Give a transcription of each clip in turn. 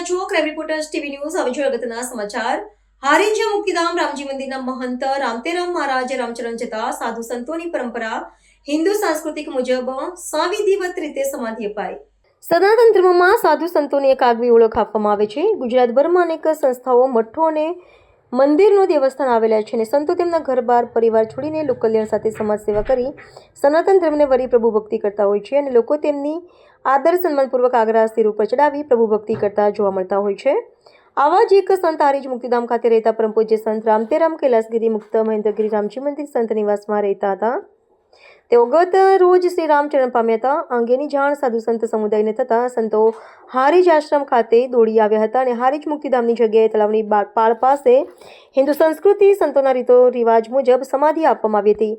છો crime reporters TV news. હવે જોઈએ અગત્યના સમાચાર. હારીજ મુક્તિધામ રામજી મંદિરના મહંત રામતેરામ મહારાજ રામચરણ જતા સાધુ સંતોની પરંપરા હિન્દુ સાંસ્કૃતિક મુજબ સાવિધિવત રીતે સમાધિ અપાઈ. સનાતન ધર્મમાં સાધુ સંતોની એક આગવી ઓળખ આપવામાં આવે છે. ગુજરાતભરમાં અનેક સંસ્થાઓ, મઠો અને મંદિરનું દેવસ્થાન આવેલા છે અને સંતો તેમના ઘર-બાર પરિવાર છોડીને લોકકલ્યાણ સાથે સમાજ સેવા કરી સનાતન ધર્મને વરી પ્રભુ ભક્તિ કરતા હોય છે અને લોકો તેમની આદર સન્માનપૂર્વક આગ્રહ સ્થિર ઉપર ચડાવી પ્રભુ ભક્તિ કરતા જોવા મળતા હોય છે. આવા જ એક સંત હારીજ મુક્તિધામ ખાતે રહેતા પરમ પૂજ્ય સંત રામતેરામ કૈલાસગીરી મુક્ત મહેન્દ્રગીરી રામજી મંદિર સંત નિવાસમાં રહેતા હતા. તેઓ ગત રોજ શ્રી રામચરણ પામ્યા હતા. અંગેની જાણ સાધુ સંત સમુદાયને થતાં સંતો હારીજ આશ્રમ ખાતે દોડી આવ્યા હતા અને હારીજ મુક્તિધામની જગ્યાએ તળાવની પાળ પાસે હિન્દુ સંસ્કૃતિ સંતોના રીતો રિવાજ મુજબ સમાધિ આપવામાં આવી હતી.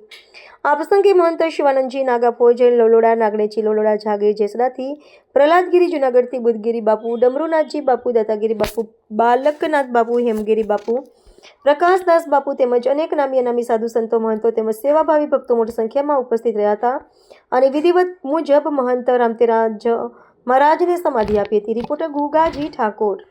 આ પ્રસંગે મહંત શિવાનંદજી નાગાપોર જૈન લોલોડા, નાગણેચી લોલોડા, જાગીર જેસડાથી, પ્રહલાદગીરી જુનાગઢથી, બુદ્ધગીરી બાપુ, ડમરુનાથજી બાપુ, દાતાગીરી બાપુ, બાલકનાથ બાપુ, હેમગીરી બાપુ, પ્રકાશદાસ બાપુ તેમજ અનેક નામી અનામી સાધુ સંતો, મહંતો તેમજ સેવાભાવી ભક્તો મોટી સંખ્યામાં ઉપસ્થિત રહ્યા હતા અને વિધિવત મુજબ મહંત રામતેરાજ મહારાજને સમાધિ આપી હતી. રિપોર્ટર ગુગાજી ઠાકોર.